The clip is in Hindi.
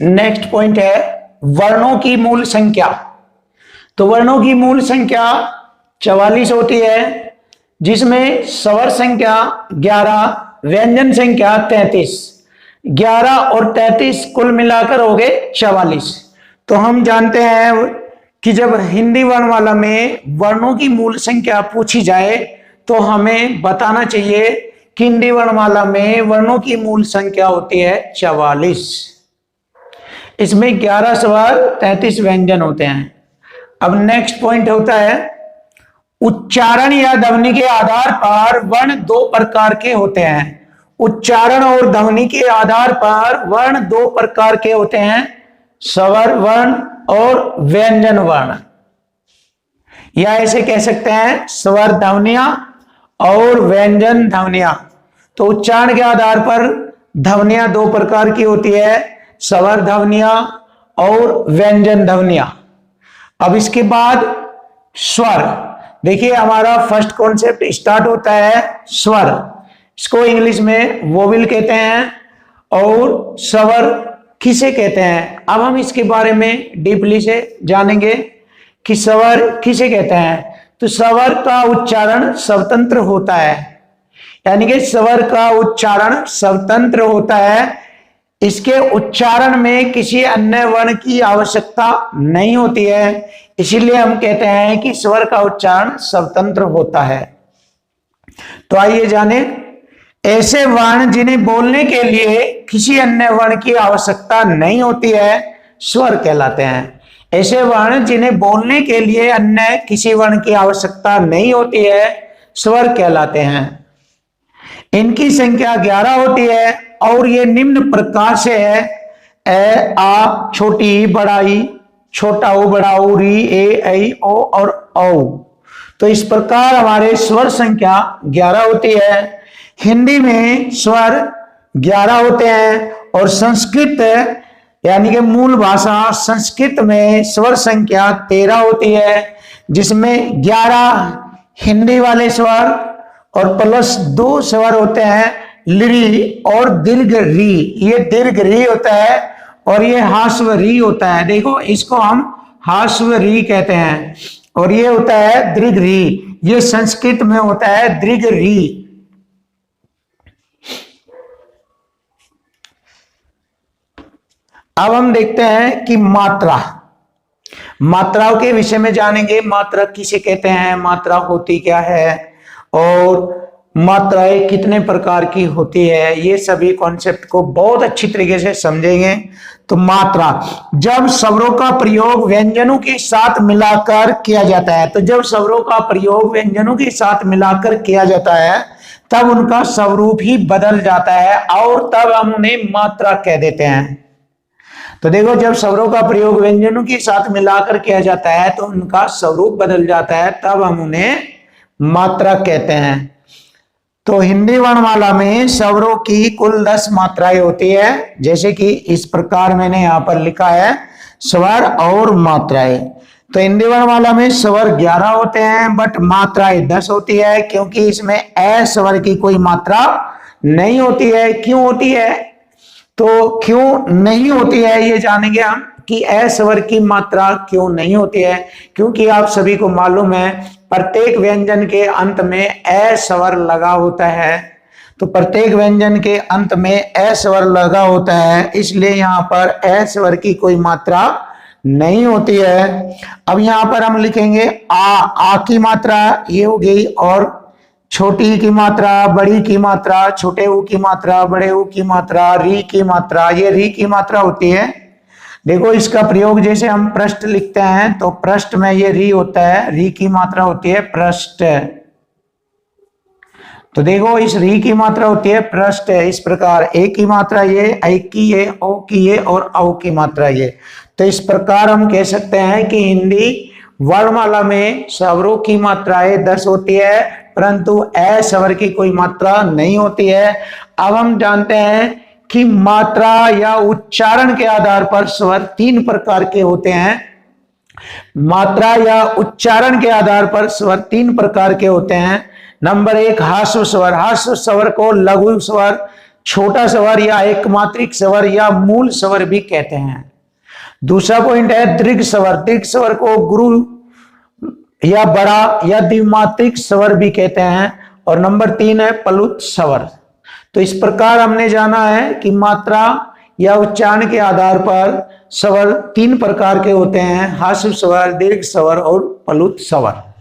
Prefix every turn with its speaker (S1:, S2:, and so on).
S1: नेक्स्ट पॉइंट है वर्णों की मूल संख्या। तो वर्णों की मूल संख्या 44 होती है, जिसमें स्वर संख्या 11, व्यंजन संख्या 33। 11 और 33 कुल मिलाकर हो गए 44। तो हम जानते हैं कि जब हिंदी वर्णमाला में वर्णों की मूल संख्या पूछी जाए तो हमें बताना चाहिए कि हिंदी वर्णमाला में वर्णों की मूल संख्या होती है 44। इसमें 11 स्वर 33 व्यंजन होते हैं। अब नेक्स्ट पॉइंट होता है उच्चारण या ध्वनि के आधार पर वर्ण दो प्रकार के होते हैं। उच्चारण और ध्वनि के आधार पर वर्ण दो प्रकार के होते हैं, स्वर वर्ण और व्यंजन वर्ण, या ऐसे कह सकते हैं स्वर ध्वनियां और व्यंजन ध्वनियां। तो उच्चारण के आधार पर ध्वनियां दो प्रकार की होती है, स्वर ध्वनियां और व्यंजन ध्वनियां। अब इसके बाद स्वर, देखिए हमारा फर्स्ट कॉन्सेप्ट स्टार्ट होता है स्वर। इसको इंग्लिश में वोवेल कहते हैं और स्वर किसे कहते हैं। अब हम इसके बारे में डीपली से जानेंगे कि स्वर किसे कहते हैं। तो स्वर का उच्चारण स्वतंत्र होता है, यानी कि स्वर का उच्चारण स्वतंत्र होता है। इसके उच्चारण में किसी अन्य वर्ण की आवश्यकता नहीं होती है, इसीलिए हम कहते हैं कि स्वर का उच्चारण स्वतंत्र होता है। तो आइए जाने ऐसे वर्ण जिन्हें बोलने के लिए किसी अन्य वर्ण की आवश्यकता नहीं होती है, स्वर कहलाते हैं। ऐसे वर्ण जिन्हें बोलने के लिए अन्य किसी वर्ण की आवश्यकता नहीं होती है, स्वर कहलाते हैं। इनकी संख्या 11 होती है और ये निम्न प्रकार से है ए आ छोटी बड़ाई, छोटा ऊ बड़ा ऊ, री ए ऐ ओ और औ। तो इस प्रकार हमारे स्वर संख्या 11 होती है। हिंदी में स्वर 11 होते हैं और संस्कृत यानी कि मूल भाषा संस्कृत में स्वर संख्या 13 होती है, जिसमें 11 हिंदी वाले स्वर और प्लस 2 स्वर होते हैं ली और दीर्घ री। ये दीर्घ री होता है और ये हास्व री होता है। देखो इसको हम हास्व री कहते हैं और ये होता है दीर्घ री। ये संस्कृत में होता है दीर्घ री। अब हम देखते हैं कि मात्रा, मात्राओं के विषय में जानेंगे। मात्रा किसे कहते हैं, मात्रा होती क्या है और मात्राएं कितने प्रकार की होती है, ये सभी कॉन्सेप्ट को बहुत अच्छी तरीके से समझेंगे। तो मात्रा, जब स्वरों का प्रयोग व्यंजनों के साथ मिलाकर किया जाता है, तो जब स्वरों का प्रयोग व्यंजनों के साथ मिलाकर किया जाता है तब उनका स्वरूप ही बदल जाता है और तब हम उन्हें मात्रा कह देते हैं। तो देखो जब स्वरों का प्रयोग व्यंजनों के साथ मिलाकर किया जाता है तो उनका स्वरूप बदल जाता है, तब हम उन्हें मात्रा कहते हैं। तो हिंदी वर्णमाला में स्वरों की कुल 10 मात्राएं होती है, जैसे कि इस प्रकार मैंने यहां पर लिखा है स्वर और मात्राएं। तो हिंदी वर्णमाला में स्वर 11 होते हैं बट मात्राएं 10 होती है, क्योंकि इसमें ए स्वर की कोई मात्रा नहीं होती है। क्यों होती है, तो क्यों नहीं होती है ये जानेंगे हम कि ए स्वर की मात्रा क्यों नहीं होती है। क्योंकि आप सभी को मालूम है प्रत्येक व्यंजन के अंत में ए स्वर लगा होता है। तो प्रत्येक व्यंजन के अंत में ए स्वर लगा होता है, इसलिए यहाँ पर ए स्वर की कोई मात्रा नहीं होती है। अब यहाँ पर हम लिखेंगे आ की मात्रा ये हो गई, और छोटी की मात्रा, बड़ी की मात्रा, छोटे ऊ की मात्रा, बड़े ऊ की मात्रा, री की मात्रा, ये री की मात्रा होती है। देखो इसका प्रयोग जैसे हम पृष्ठ लिखते हैं तो पृष्ठ में ये री होता है, री की मात्रा होती है पृष्ठ। तो देखो इस री की मात्रा होती है पृष्ठ। इस प्रकार ए की मात्रा ये, ऐ की ये, ओ की ये और औ की मात्रा ये। तो इस प्रकार हम कह सकते हैं कि हिंदी वर्णमाला में स्वरों की मात्राएं 10 होती है परंतु ए स्वर की कोई मात्रा नहीं होती है। अब हम जानते हैं कि मात्रा या उच्चारण के आधार पर स्वर 3 प्रकार के होते हैं। मात्रा या उच्चारण के आधार पर स्वर 3 प्रकार के होते हैं। नंबर 1 हास्व स्वर। हास्व स्वर को लघु स्वर छोटा स्वर या एकमात्रिक स्वर या मूल स्वर भी कहते हैं। दूसरा पॉइंट है दीर्घ स्वर। दीर्घ स्वर को गुरु या बड़ा या द्विमात्रिक स्वर भी कहते हैं। और नंबर 3 है प्लुत स्वर। तो इस प्रकार हमने जाना है कि मात्रा या उच्चारण के आधार पर स्वर 3 प्रकार के होते हैं, ह्रस्व स्वर, दीर्घ स्वर और प्लुत स्वर।